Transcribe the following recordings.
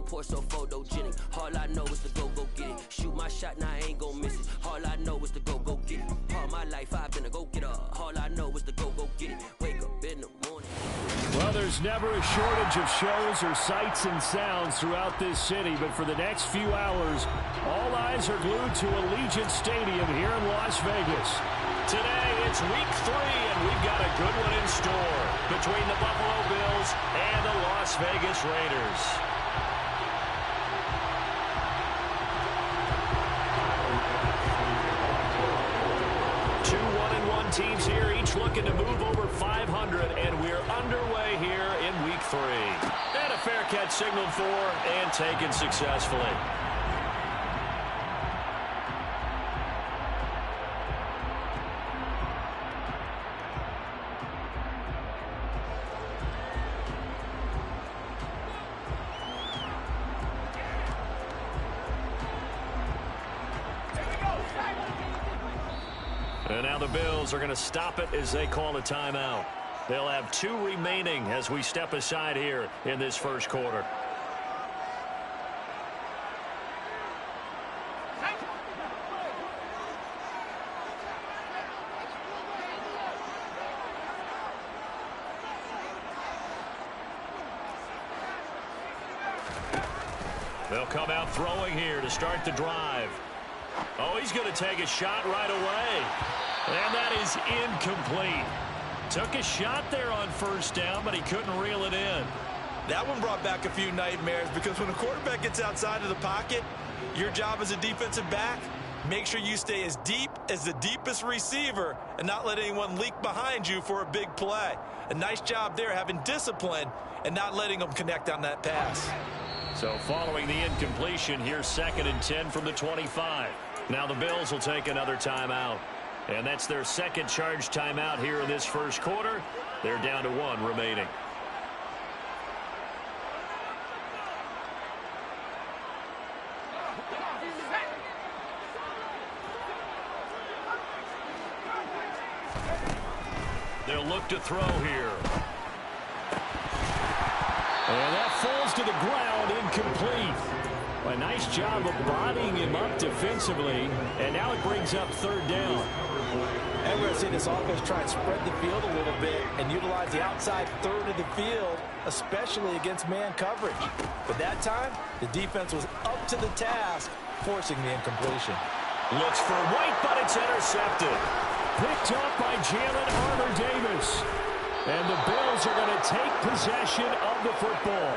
so poor, so photogenic. All I know is to go get it. Shoot my shot, now I ain't gon' miss it. All I know is to go get it. All my life I've been a go-getter. All I know is to go get it. Wake up in the morning. Well, there's never a shortage of shows or sights and sounds throughout this city, but for the next few hours, all eyes are glued to Allegiant Stadium here in Las Vegas. Today, it's week 3, and we've got a good one in store between the Buffalo Bills and the Las Vegas Raiders. Two 1-1 teams here, each looking to move over 500, and we're underway here in week 3. And a fair catch signaled for and taken successfully. And now the Bills are going to stop it as they call a timeout. They'll have 2 remaining as we step aside here in this first quarter. They'll come out throwing here to start the drive. Oh, he's going to take a shot right away. And that is incomplete. Took a shot there on first down, but he couldn't reel it in. That one brought back a few nightmares because when a quarterback gets outside of the pocket, your job as a defensive back, make sure you stay as deep as the deepest receiver and not let anyone leak behind you for a big play. A nice job there having discipline and not letting them connect on that pass. So following the incompletion, here's 2nd and 10 from the 25. Now the Bills will take another timeout. And that's their second charge timeout here in this first quarter. They're down to 1 remaining. They'll look to throw here. And that falls to the ground, incomplete. A nice job of bodying him up defensively, and now it brings up 3rd down. And we're going to see this offense try and spread the field a little bit and utilize the outside third of the field, especially against man coverage. But that time, the defense was up to the task, forcing the incompletion. Looks for White, but it's intercepted. Picked up by Jalen Armour-Davis. And the Bills are going to take possession of the football.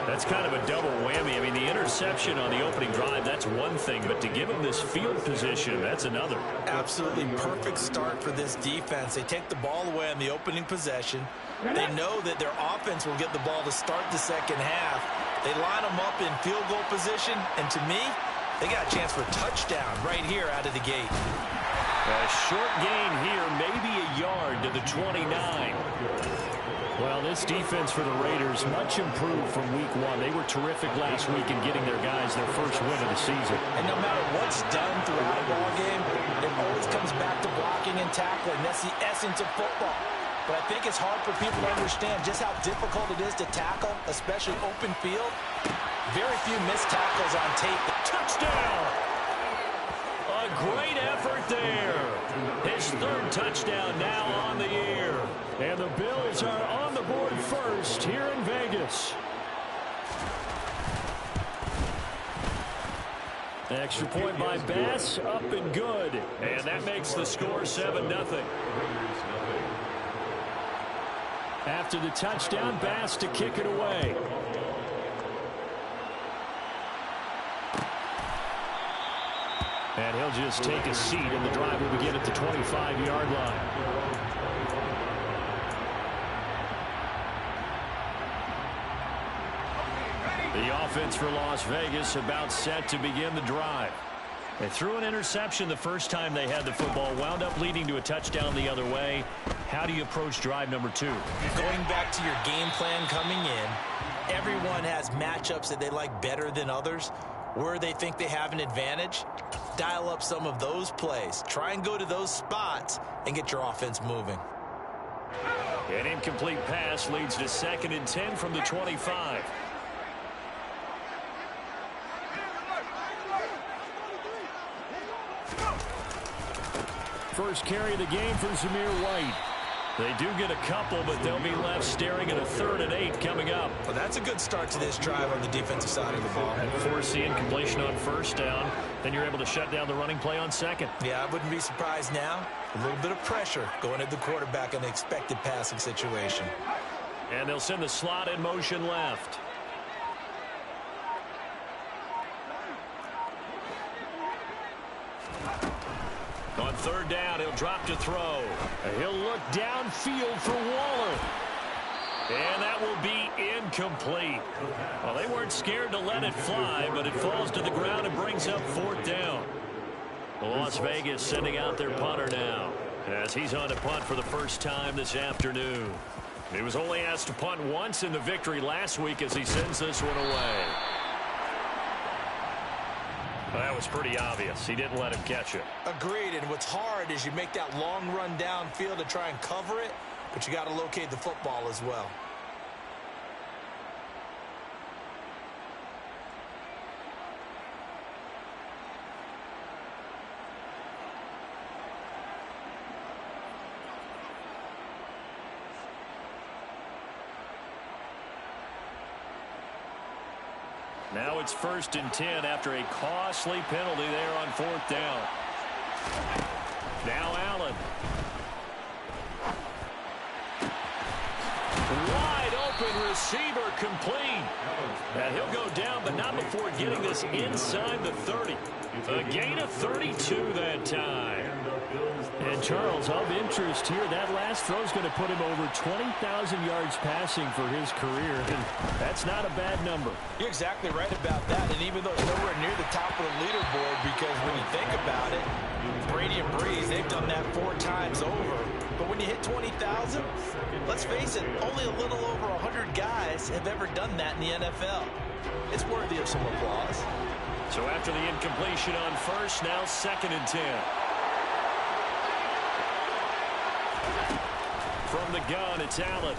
That's kind of a double whammy. I mean, the interception on the opening drive, that's one thing. But to give them this field position, that's another. Absolutely perfect start for this defense. They take the ball away on the opening possession. They know that their offense will get the ball to start the second half. They line them up in field goal position. And to me, they got a chance for a touchdown right here out of the gate. A short gain here, maybe a yard to the 29. Well, this defense for the Raiders, much improved from week 1. They were terrific last week in getting their guys their first win of the season. And no matter what's done throughout a ball game, it always comes back to blocking and tackling. That's the essence of football. But I think it's hard for people to understand just how difficult it is to tackle, especially open field. Very few missed tackles on tape. Touchdown! A great effort there. His 3rd touchdown now on the year. And the Bills are on the board first here in Vegas. Extra point by Bass, up and good. And that makes the score 7-0. After the touchdown, Bass to kick it away. And he'll just take a seat, and the drive will begin at the 25-yard line. The offense for Las Vegas about set to begin the drive. They threw an interception the first time they had the football, wound up leading to a touchdown the other way. How do you approach drive number 2? Going back to your game plan coming in, everyone has matchups that they like better than others. Where they think they have an advantage, dial up some of those plays. Try and go to those spots and get your offense moving. An incomplete pass leads to 2nd and 10 from the 25. first carry of the game for Zamir White. They do get a couple, but they'll be left staring at a 3rd and 8 coming up. Well, that's a good start to this drive on the defensive side of the ball. And force the incompletion on 1st down. Then you're able to shut down the running play on 2nd. Yeah, I wouldn't be surprised now. A little bit of pressure going at the quarterback in the expected passing situation. And they'll send the slot in motion left. On 3rd down, he'll drop to throw. He'll look downfield for Waller. And that will be incomplete. Well, they weren't scared to let it fly, but it falls to the ground and brings up 4th down. Las Vegas sending out their punter now, as he's on to punt for the first time this afternoon. He was only asked to punt once in the victory last week as he sends this one away. Well, that was pretty obvious. He didn't let him catch it. Agreed, and what's hard is you make that long run downfield to try and cover it, but you got to locate the football as well. Now it's 1st and 10 after a costly penalty there on 4th down. Now Allen. Wide open receiver complete. And he'll go down, but not before getting this inside the 30. A gain of 32 that time. And Charles, of interest here, that last throw is going to put him over 20,000 yards passing for his career. And that's not a bad number. You're exactly right about that. And even though it's nowhere near the top of the leaderboard, because when you think about it, Brady and Breeze, they've done that 4 times over. But when you hit 20,000, let's face it, only a little over 100 guys have ever done that in the NFL. It's worthy of some applause. So after the incompletion on 1st, now 2nd and 10. From the gun, it's Allen.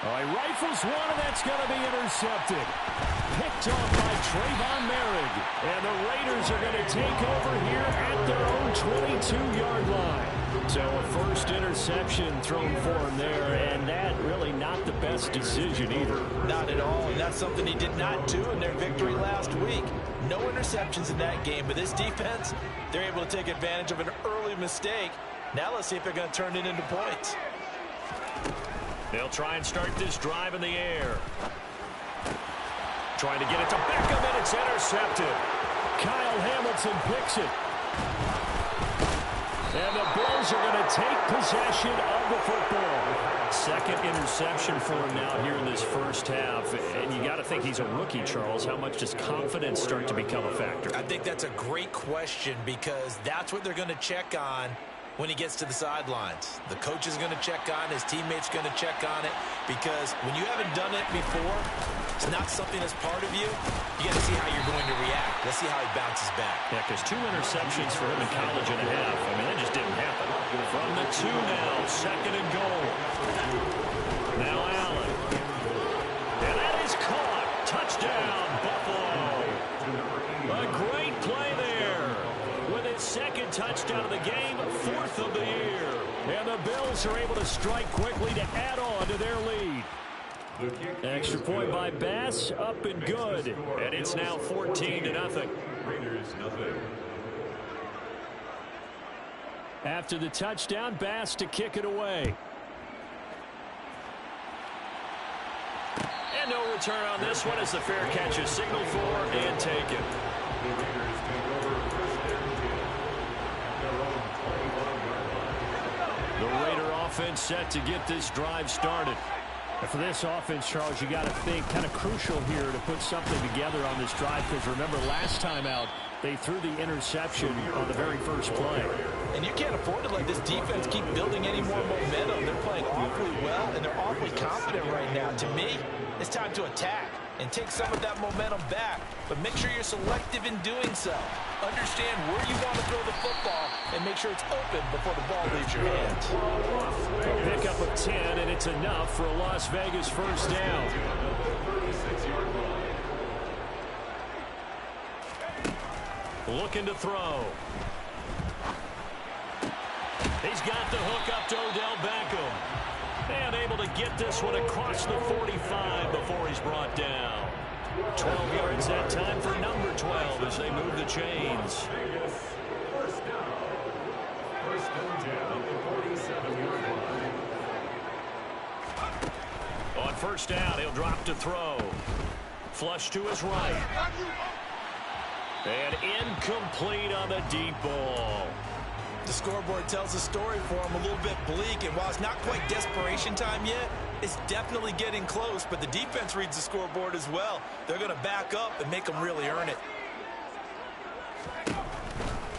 He rifles one, and that's going to be intercepted. Picked off by Trayvon Merrick. And the Raiders are going to take over here at their own 22-yard line. So a first interception thrown for him there, and that really not the best decision either. Not at all, and that's something he did not do in their victory last week. No interceptions in that game, but this defense, they're able to take advantage of an early mistake. Now let's see if they're going to turn it into points. They'll try and start this drive in the air. Trying to get it to Beckham, and it's intercepted. Kyle Hamilton picks it. And the Bills are going to take possession of the football. 2nd interception for him now here in this first half. And you got to think he's a rookie, Charles. How much does confidence start to become a factor? I think that's a great question, because that's what they're going to check on when he gets to the sidelines. The coach is going to check on, his teammates going to check on it, because when you haven't done it before, it's not something that's part of you. You got to see how you're going to react. Let's see how he bounces back. Yeah, because 2 interceptions for him in college and a half. I mean, that just didn't happen. From the 2 now, 2nd and goal. Now Allen. And that is caught. Touchdown, Buffalo. A great play there. With his 2nd touchdown of the game, 4th of the year. And the Bills are able to strike quickly to add on to their lead. Extra point by Bass, up and good. And it's now 14-0. After the touchdown, Bass to kick it away. And no return on this one as the fair catch is signaled for and taken. The Raider offense set to get this drive started. And for this offense, Charles, you got to think kind of crucial here to put something together on this drive, because remember last time out they threw the interception on the very first play. And you can't afford to let this defense keep building any more momentum. They're playing awfully well, and they're awfully confident right now. To me, it's time to attack and take some of that momentum back, but make sure you're selective in doing so. Understand where you want to throw the football and make sure it's open before the ball leaves your hands. A pickup of 10, and it's enough for a Las Vegas first down. Looking to throw. get this one across the 45 before he's brought down. 12 yards that time for number 12 as they move the chains. First down at the 47-yard line. On first down, he'll drop to throw. Flush to his right. And incomplete on the deep ball. The scoreboard tells a story for him, a little bit bleak, and while it's not quite desperation time yet, it's definitely getting close, but the defense reads the scoreboard as well. They're going to back up and make them really earn it.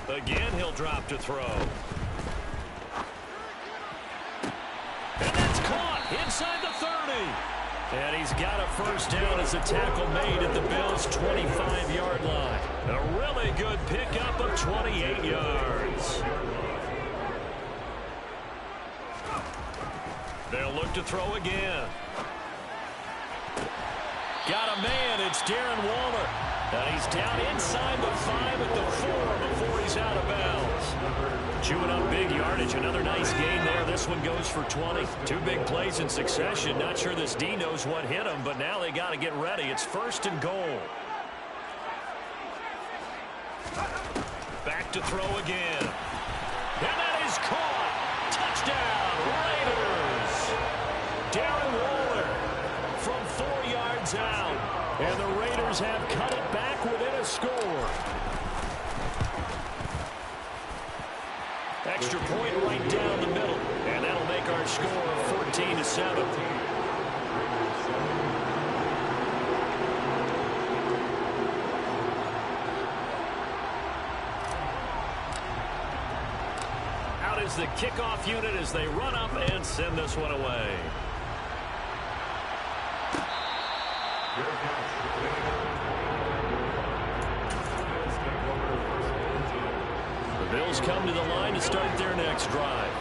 Again, he'll drop to throw. And that's caught inside the 30. And he's got a first down as a tackle made at the Bills' 25-yard line. A really good pickup of 28 yards. They'll look to throw again. Got a man. It's Darren Waller. And he's down inside the 5 at the 4 before he's out of bounds. Chewing up big yardage. Another nice gain there. This one goes for 20. Two big plays in succession. Not sure this D knows what hit him, but now they got to get ready. It's first and goal. Back to throw again. And that is caught. Touchdown, Raiders. Darren Waller from 4 yards out. And the Raiders have cut it back within a score. Extra point right down the middle. And that'll make our score 14-7. Out is the kickoff unit as they run up and send this one away. The Bills come to the line to start their next drive.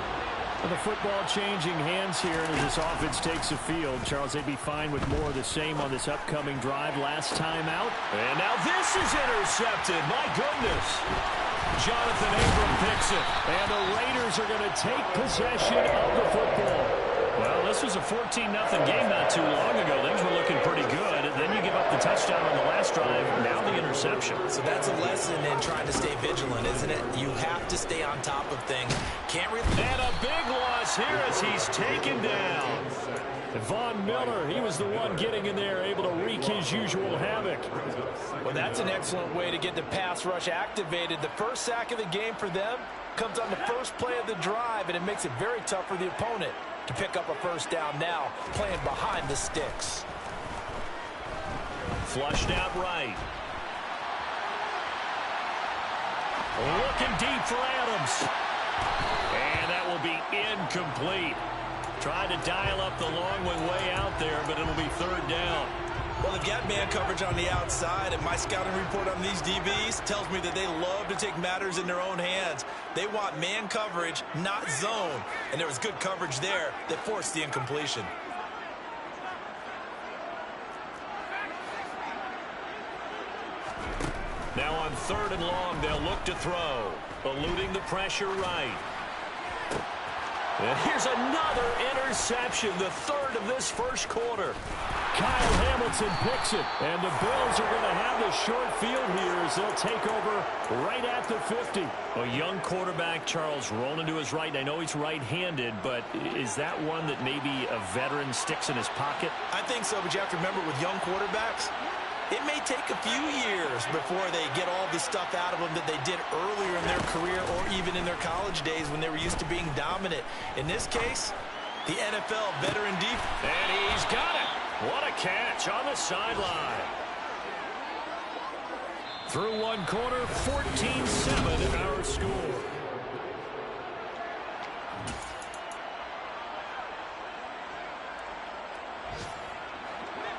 And the football changing hands here as this offense takes the field. Charles, they'd be fine with more of the same on this upcoming drive. Last time out. And now this is intercepted. My goodness. Jonathan Abram picks it. And the Raiders are going to take possession of the football. Well, this was a 14-0 game not too long ago. Things were looking pretty good. Then you give up the touchdown on the last drive. Now the interception. So that's a lesson in trying to stay vigilant, isn't it? You have to stay on top of things. Can't really... And a big loss here as he's taken down. Von Miller, he was the one getting in there, able to wreak his usual havoc. Well, that's an excellent way to get the pass rush activated. The first sack of the game for them comes on the first play of the drive, and it makes it very tough for the opponent to pick up a first down now, playing behind the sticks. Flushed out right. Looking deep for Adams. And that will be incomplete. Tried to dial up the long one way out there, but it'll be third down. Well, they've got man coverage on the outside, and my scouting report on these DBs tells me that they love to take matters in their own hands. They want man coverage, not zone. And there was good coverage there that forced the incompletion. Now on third and long, they'll look to throw. Eluding the pressure right. And here's another interception, the third of this first quarter. Kyle Hamilton picks it, and the Bills are going to have the short field here as they'll take over right at the 50. A young quarterback, Charles, rolling to his right. I know he's right-handed, but is that one that maybe a veteran sticks in his pocket? I think so, but you have to remember with young quarterbacks, it may take a few years before they get all the stuff out of them that they did earlier in their career or even in their college days when they were used to being dominant. In this case, the NFL veteran defense. And he's got it. What a catch on the sideline. Through one quarter, 14-7 our score.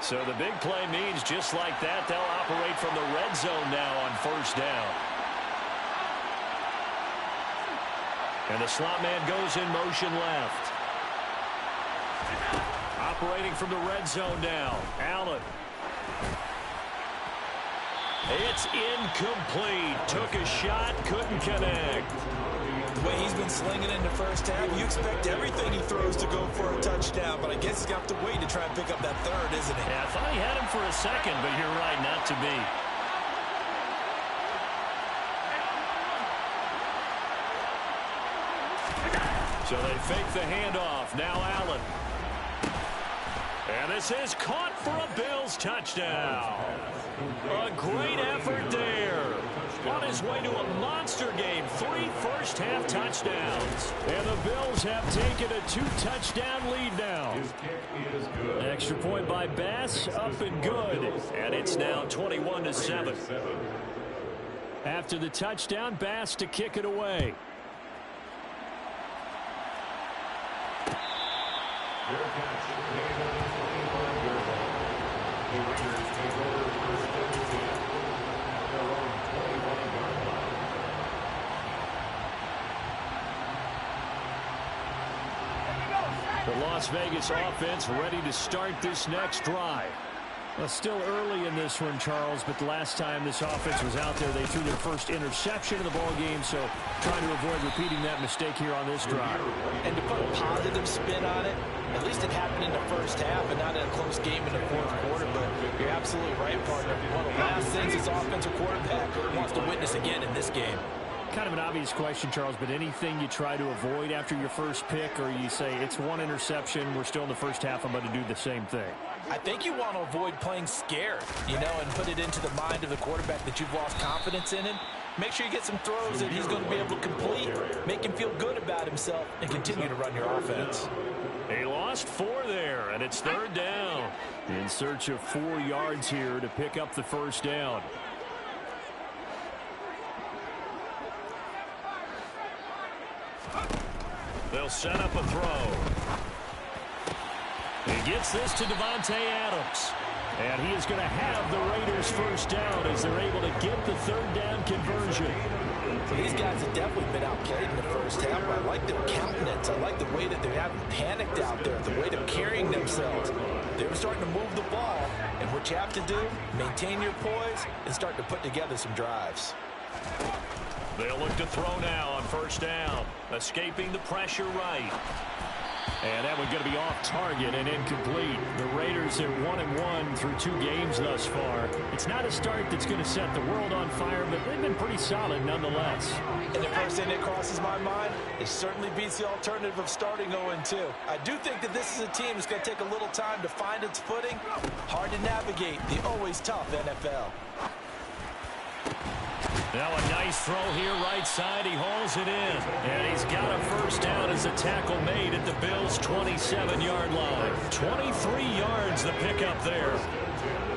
So the big play means just like that, they'll operate from the red zone now on first down. And the slot man goes in motion left. Operating from the red zone now, Allen. It's incomplete. Took a shot, couldn't connect. The way he's been slinging in the first half, you expect everything he throws to go for a touchdown, but I guess he's going to have to wait to try and pick up that third, isn't he? Yeah, I thought he had him for a second, but you're right, not to be. So they fake the handoff. Now Allen. And this is caught for a Bills touchdown. A great effort there. On his way to a monster game. 3 first-half touchdowns. And the Bills have taken a 2-touchdown lead now. Extra point by Bass, up and good. And it's now 21-7. After the touchdown, Bass to kick it away. The Las Vegas offense ready to start this next drive. Well, still early in this one, Charles, but the last time this offense was out there, they threw their first interception of the ball game, so trying to avoid repeating that mistake here on this drive. And to put a positive spin on it, at least it happened in the first half and not in a close game in the fourth quarter, but you're absolutely right, partner. One of the last things this offensive quarterback wants to witness again in this game. Kind of an obvious question, Charles, but anything you try to avoid after your first pick, or you say it's one interception, we're still in the first half, I'm going to do the same thing? I think you want to avoid playing scared, and put it into the mind of the quarterback that you've lost confidence in him. Make sure you get some throws that he's going to be able to complete, make him feel good about himself, and continue to run your offense. They lost 4 there, and it's 3rd down. In search of 4 yards here to pick up the first down. They'll set up a throw. He gets this to Davante Adams. And he is going to have the Raiders first down as they're able to get the 3rd down conversion. These guys have definitely been outplayed in the first half. I like their countenance. I like the way that they haven't panicked out there, the way they're carrying themselves. They're starting to move the ball. And what you have to do, maintain your poise and start to put together some drives. They'll look to throw now on first down. Escaping the pressure right. And that one's going to be off target and incomplete. The Raiders have 1-1 through 2 games thus far. It's not a start that's going to set the world on fire, but they've been pretty solid nonetheless. And the first thing that crosses my mind, it certainly beats the alternative of starting 0-2. I do think that this is a team that's going to take a little time to find its footing. Hard to navigate the always tough NFL. Now a nice throw here right side. He hauls it in. And he's got a first down as a tackle made at the Bills' 27-yard line. 23 yards the pickup there.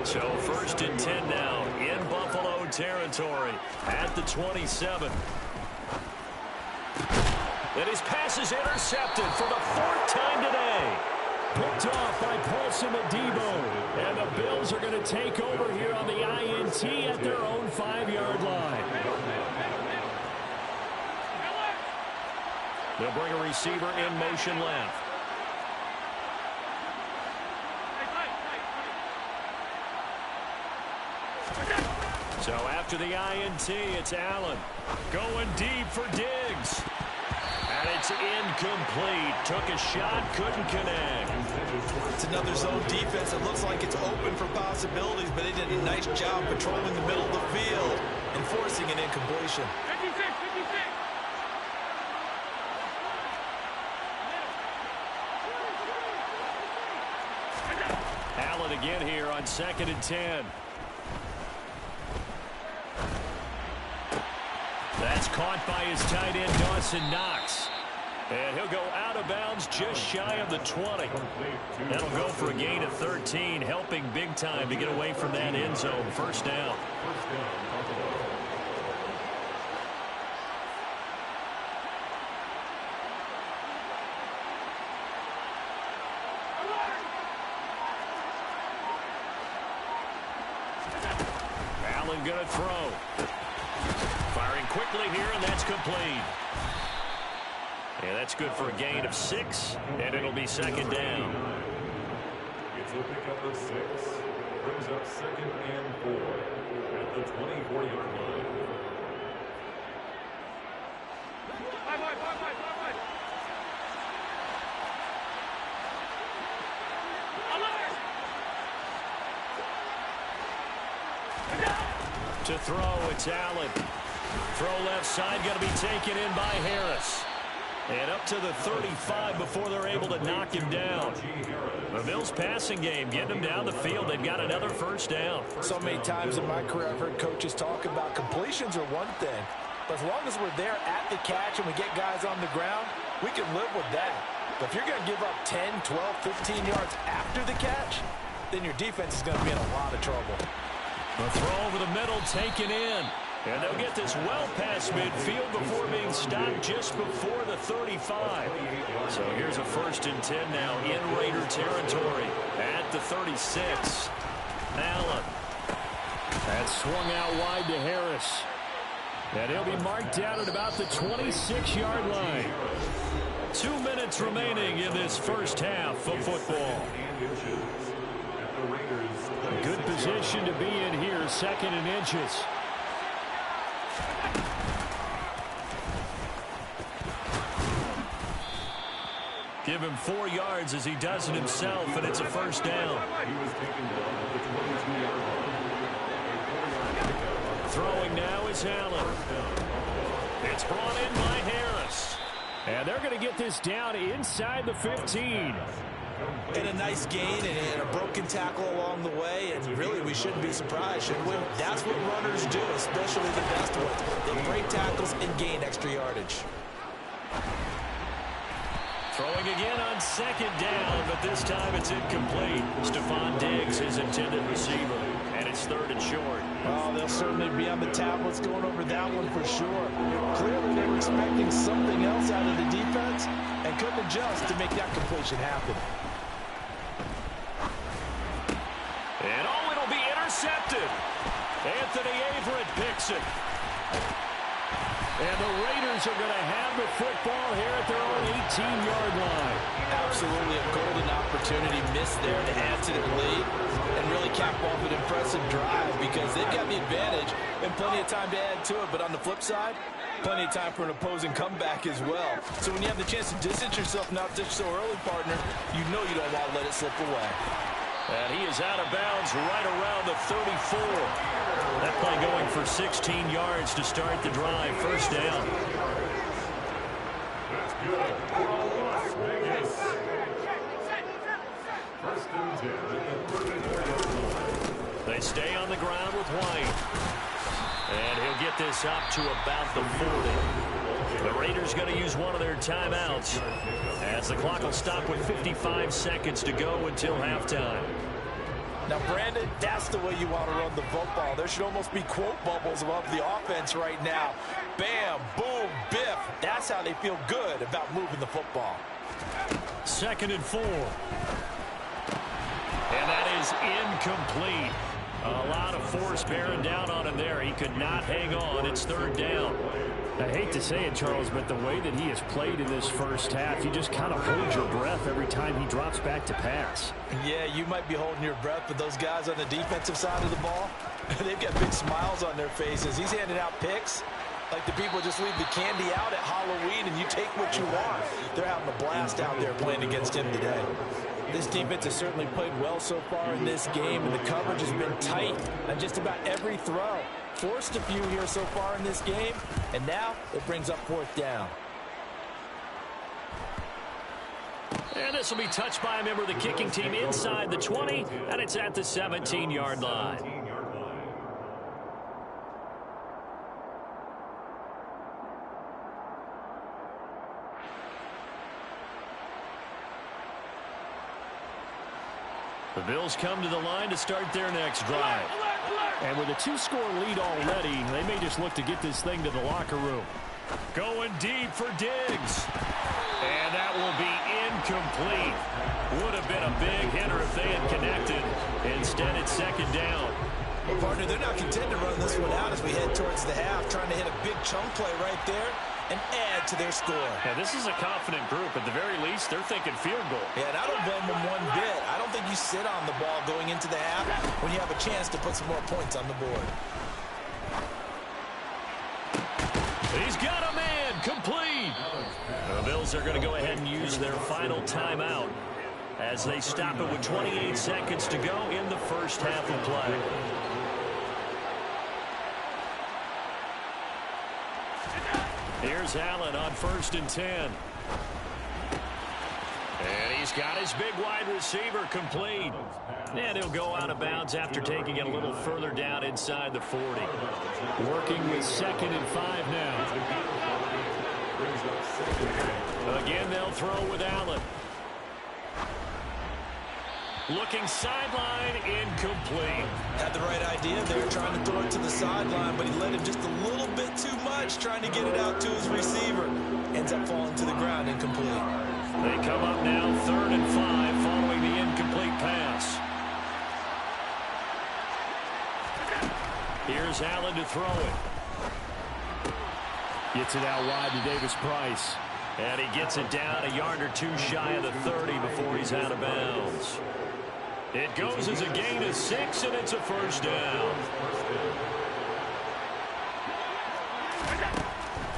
So 1st and 10 now in Buffalo territory at the 27. And his pass is intercepted for the 4th time today. Picked off by Paulson Adebo. And the Bills are going to take over here on the INT at their own 5-yard line. They'll bring a receiver in motion left. So after the INT, it's Allen. Going deep for Diggs. And it's incomplete. Took a shot, couldn't connect. It's another zone defense. It looks like it's open for possibilities, but they did a nice job patrolling the middle of the field and forcing an incompletion. 56. Allen again here on 2nd and 10. That's caught by his tight end, Dawson Knox. And he'll go out of bounds just shy of the 20. That'll go for a gain of 13, helping big time to get away from that end zone. First down. Allen going to throw. Firing quickly here, and that's complete. And that's good for a gain of 6, and it'll be 2nd down. It's a pickup of 6. Brings up 2nd and 4 at the 24-yard line. To throw, it's Allen. Throw left side, going to be taken in by Harris. And up to the 35 before they're able to knock him down. The Bills passing game, getting them down the field. They've got another first down. So many times in my career I've heard coaches talk about completions are one thing. But as long as we're there at the catch and we get guys on the ground, we can live with that. But if you're going to give up 10, 12, 15 yards after the catch, then your defense is going to be in a lot of trouble. The throw over the middle taken in. And they'll get this well past midfield before being stopped just before the 35. So here's a 1st and 10 now in Raider territory at the 36. Allen. That's swung out wide to Harris. And he'll be marked down at about the 26-yard line. 2 minutes remaining in this first half of football. Good position to be in here, 2nd and inches. Give him 4 yards as he does it himself, and it's a first down. Throwing now is Allen. It's brought in by Harris. And they're going to get this down inside the 15. And a nice gain and a broken tackle along the way, and really we shouldn't be surprised, should we? That's what runners do, especially the best ones. They break tackles and gain extra yardage. Throwing again on 2nd down, but this time it's incomplete. Stephon Diggs, his intended receiver, and it's 3rd and short. Oh, they'll certainly be on the tablets going over that one for sure. Clearly they were expecting something else out of the defense and couldn't adjust to make that completion happen. And it'll be intercepted. Anthony Averett picks it. And the Raiders are going to have the football here at their own 18-yard line. Absolutely a golden opportunity missed there to add to their lead and really cap off an impressive drive because they've got the advantage and plenty of time to add to it. But on the flip side, plenty of time for an opposing comeback as well. So when you have the chance to distance yourself not just so early, partner, you know you don't want to let it slip away. And he is out of bounds right around the 34. That play going for 16 yards to start the drive. First down. That's good. Las Vegas. 1st and 10 at the 34. They stay on the ground with White. And he'll get this up to about the 40. The Raiders going to use one of their timeouts as the clock will stop with 55 seconds to go until halftime. Now, Brandon, that's the way you want to run the football. There should almost be quote bubbles above the offense right now. Bam, boom, biff. That's how they feel good about moving the football. 2nd and 4. And that is incomplete. A lot of force bearing down on him there. He could not hang on. It's 3rd down. I hate to say it, Charles, but the way that he has played in this first half, you just kind of hold your breath every time he drops back to pass. Yeah, you might be holding your breath, but those guys on the defensive side of the ball, they've got big smiles on their faces. He's handing out picks like the people just leave the candy out at Halloween and you take what you want. They're having a blast out there playing against him today. This defense has certainly played well so far in this game, and the coverage has been tight on just about every throw. Forced a few here so far in this game, and now it brings up 4th down. And this will be touched by a member of the kicking team inside the 20, and it's at the 17-yard line. The Bills come to the line to start their next drive. And with a 2-score lead already, they may just look to get this thing to the locker room. Going deep for Diggs. And that will be incomplete. Would have been a big hitter if they had connected. Instead, it's 2nd down. Well, partner, they're not content to run this one out as we head towards the half, trying to hit a big chunk play right there and add to their score. Yeah, this is a confident group. At the very least, they're thinking field goal. Yeah, and I don't blame them one bit. I don't think you sit on the ball going into the half when you have a chance to put some more points on the board. He's got a man, complete. The Bills are going to go ahead and use their final timeout as they stop it with 28 seconds to go in the first half of play. Here's Allen on 1st and 10. And he's got his big wide receiver complete. And he'll go out of bounds after taking it a little further down inside the 40. Working with 2nd and 5 now. Again, they'll throw with Allen. Looking sideline, incomplete. Had the right idea there, trying to throw it to the sideline, but he let him just a little bit too much, trying to get it out to his receiver. Ends up falling to the ground, incomplete. They come up now 3rd and 5 following the incomplete pass. Here's Allen to throw it. Gets it out wide to Davis Price. And he gets it down a yard or two shy of the 30 before he's out of bounds. It goes as a gain of 6, and it's a first down.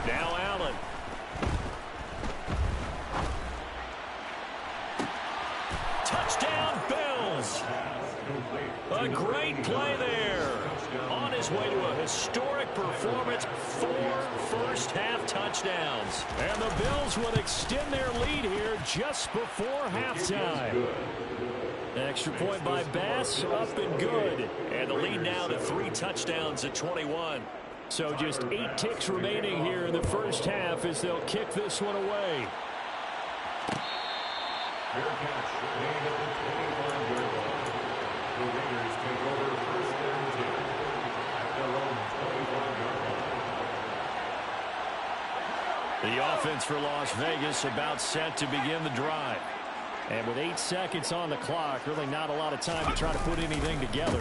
Now Allen. Touchdown, Bills. A great play there. On his way to a historic performance, 4 first-half touchdowns. And the Bills would extend their lead here just before halftime. Extra point by Bass, up and good. And the lead now to 3 touchdowns at 21. So just 8 ticks remaining here in the first half as they'll kick this one away. Fair catch. Made at the 25-yard line. The Raiders take over 1st and 10 at their own 25-yard line. The offense for Las Vegas about set to begin the drive. And with 8 seconds on the clock, really not a lot of time to try to put anything together.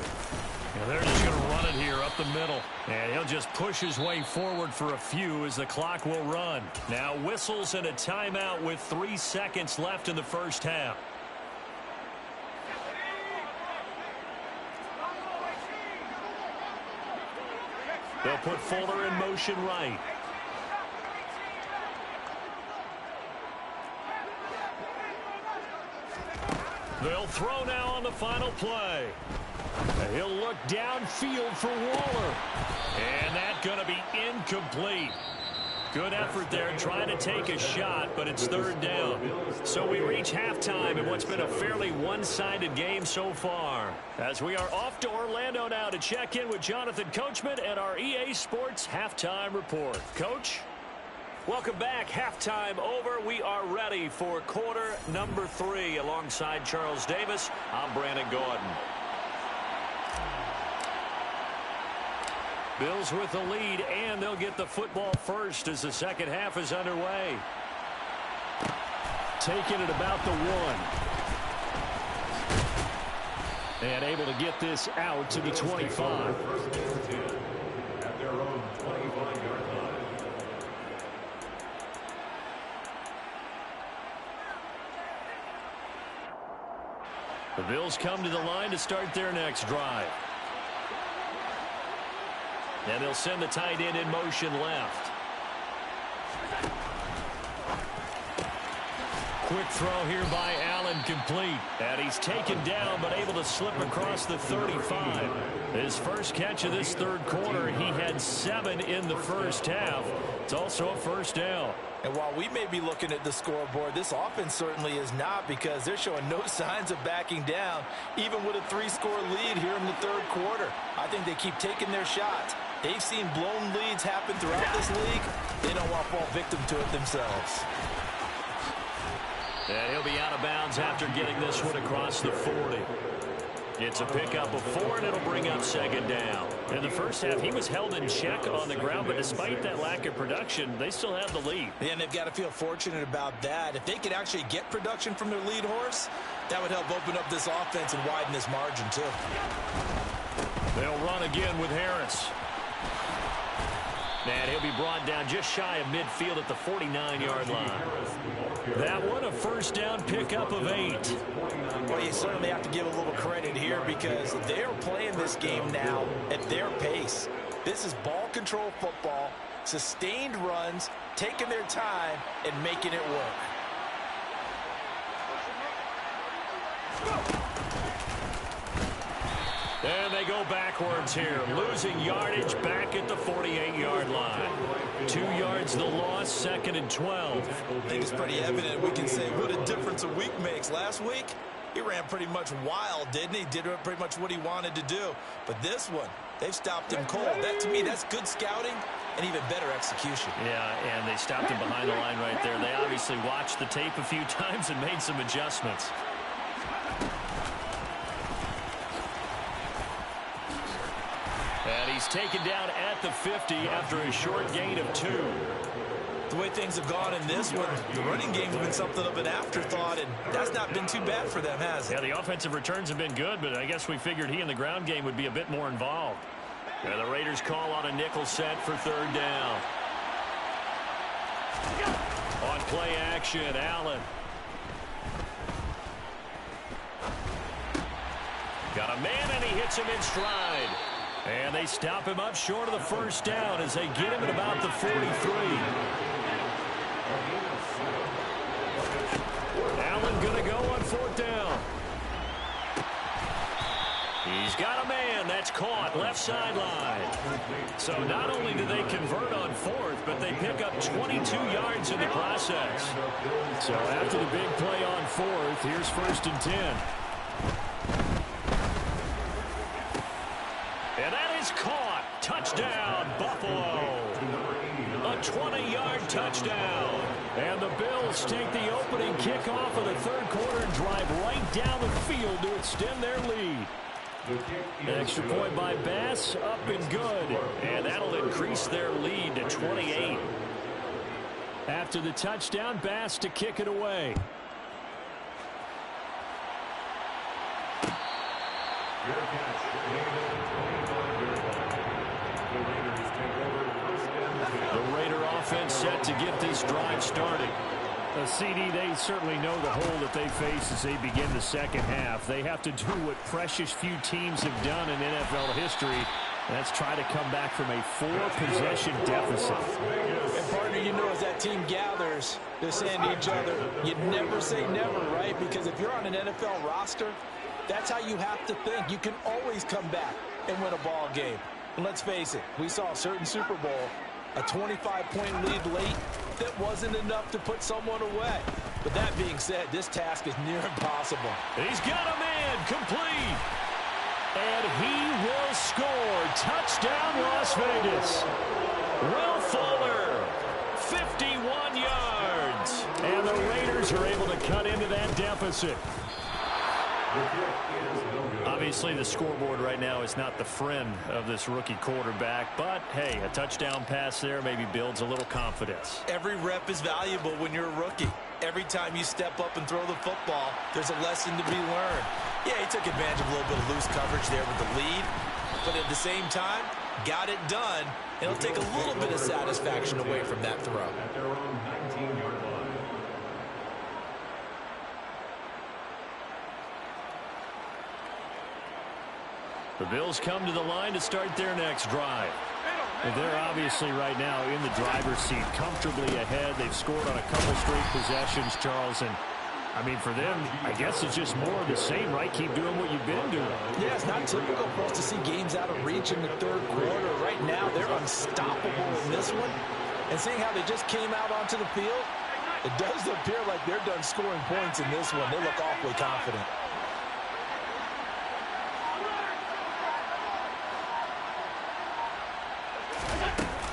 And they're just going to run it here up the middle. And he'll just push his way forward for a few as the clock will run. Now whistles and a timeout with 3 seconds left in the first half. They'll put Fuller in motion right. They'll throw now on the final play. He'll look downfield for Waller. And that's going to be incomplete. Good effort there trying to take a shot, but it's 3rd down. So we reach halftime in what's been a fairly one-sided game so far. As we are off to Orlando now to check in with Jonathan Coachman and our EA Sports Halftime Report. Coach? Welcome back. Halftime over. We are ready for quarter number 3. Alongside Charles Davis, I'm Brandon Gordon. Bills with the lead, and they'll get the football first as the second half is underway. Taking it about the 1. And able to get this out to the 25. At their own 25-yard line. The Bills come to the line to start their next drive. And they'll send the tight end in motion left. Quick throw here by Allen, complete. And he's taken down but able to slip across the 35. His first catch of this 3rd quarter, he had 7 in the first half. It's also a first down. And while we may be looking at the scoreboard, this offense certainly is not, because they're showing no signs of backing down, even with a 3-score lead here in the 3rd quarter. I think they keep taking their shots. They've seen blown leads happen throughout this league. They don't want to fall victim to it themselves. And he'll be out of bounds after getting this one across the 40. It's a pickup of 4, and it'll bring up 2nd down. In the first half, he was held in check on the ground, but despite that lack of production, they still have the lead. And they've got to feel fortunate about that. If they could actually get production from their lead horse, that would help open up this offense and widen this margin, too. They'll run again with Harris. And he'll be brought down just shy of midfield at the 49-yard line. That one, a first down pickup of 8. Well, you certainly have to give a little credit here, because they're playing this game now at their pace. This is ball control football, sustained runs, taking their time, and making it work. And they go backwards here, losing yardage back at the 48-yard line. 2 yards the loss, 2nd and 12. I think it's pretty evident. We can say what a difference a week makes. Last week, he ran pretty much wild, didn't he? Did pretty much what he wanted to do. But this one, they've stopped him cold. That, to me, that's good scouting and even better execution. Yeah, and they stopped him behind the line right there. They obviously watched the tape a few times and made some adjustments. And he's taken down at the 50 after a short gain of 2. The way things have gone in this one, the running game's been something of an afterthought, and that's not been too bad for them, has it? Yeah, the offensive returns have been good, but I guess we figured he in the ground game would be a bit more involved. And the Raiders call on a nickel set for 3rd down. On play action, Allen. Got a man, and he hits him in stride. And they stop him up short of the 1st down as they get him at about the 43. Allen going to go on 4th down. He's got a man. That's caught left sideline. So not only do they convert on 4th, but they pick up 22 yards in the process. So after the big play on 4th, here's 1st and 10. And that is caught. Touchdown, Buffalo. A 20-yard touchdown. And the Bills take the opening kickoff of the 3rd quarter and drive right down the field to extend their lead. An extra point by Bass, up and good. And that'll increase their lead to 28. After the touchdown, Bass to kick it away. The Raider offense set to get this drive started. CD, they certainly know the hole that they face as they begin the 2nd half. They have to do what precious few teams have done in NFL history. That's try to come back from a 4-possession deficit. And partner, you know, as that team gathers, they're saying to each other, you never say never, right? Because if you're on an NFL roster, that's how you have to think. You can always come back and win a ball game. And let's face it, we saw a certain Super Bowl, a 25-point lead late that wasn't enough to put someone away. But that being said, this task is near impossible. He's got a man, complete. And he will score. Touchdown, Las Vegas. Will Fuller, 51 yards. And the Raiders are able to cut into that deficit. Obviously, the scoreboard right now is not the friend of this rookie quarterback, but, hey, a touchdown pass there maybe builds a little confidence. Every rep is valuable when you're a rookie. Every time you step up and throw the football, there's a lesson to be learned. Yeah, he took advantage of a little bit of loose coverage there with the lead, but at the same time, got it done. It'll take a little bit of satisfaction away from that throw. At their own 19-yard line. The Bills come to the line to start their next drive. And they're obviously right now in the driver's seat, comfortably ahead. They've scored on a couple straight possessions, Charles. And, I mean, for them, I guess it's just more of the same, right? Keep doing what you've been doing. Yeah, it's not typical for us to see games out of reach in the 3rd quarter. Right now, they're unstoppable in this one. And seeing how they just came out onto the field, it does appear like they're done scoring points in this one. They look awfully confident.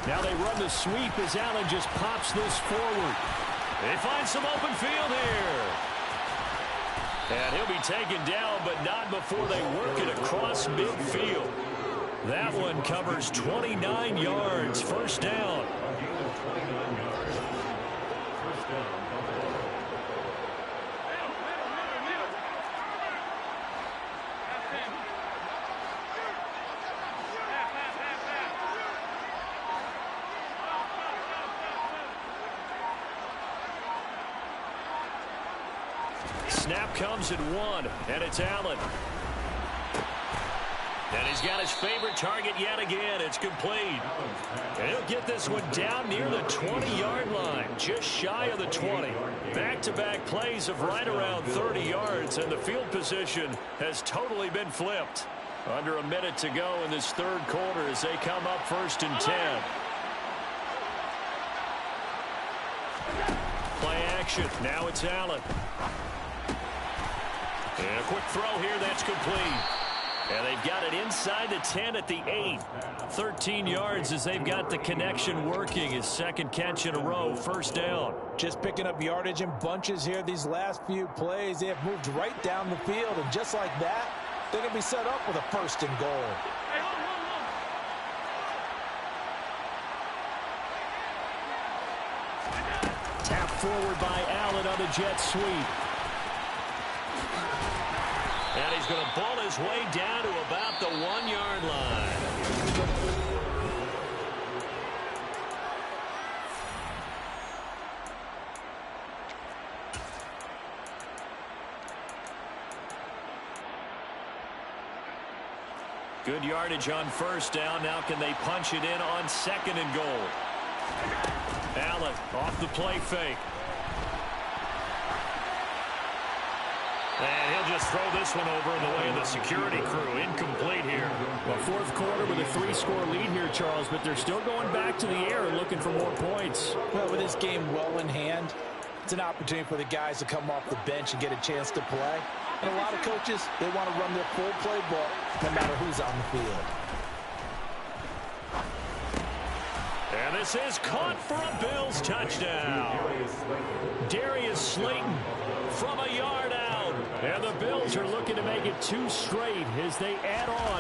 Now they run the sweep as Allen just pops this forward. They find some open field here. And he'll be taken down, but not before they work it across midfield. That one covers 29 yards. 1st down. Snap comes at 1, and it's Allen. And he's got his favorite target yet again. It's complete. And he'll get this one down near the 20-yard line, just shy of the 20. Back-to-back plays of right around 30 yards, and the field position has totally been flipped. Under a minute to go in this third quarter as they come up 1st and 10. Play action. Now it's Allen. And a quick throw here. That's complete. And they've got it inside the 10 at the 8. 13 yards as they've got the connection working. His second catch in a row. First down. Just picking up yardage in bunches here these last few plays. They have moved right down the field. And just like that, they're going to be set up with a 1st and goal. Tap forward by Allen on the jet sweep. And he's going to ball his way down to about the 1-yard line. Good yardage on 1st down. Now can they punch it in on 2nd and goal? Allen off the play fake. And he'll just throw this one over in the way of the security crew. Incomplete here. Well, 4th quarter with a 3-score lead here, Charles, but they're still going back to the air and looking for more points. Well, with this game well in hand, it's an opportunity for the guys to come off the bench and get a chance to play. And a lot of coaches, they want to run their full playbook no matter who's on the field. And this is caught for a Bills touchdown. Darius Slayton from a yard out. And the Bills are looking to make it 2 straight as they add on.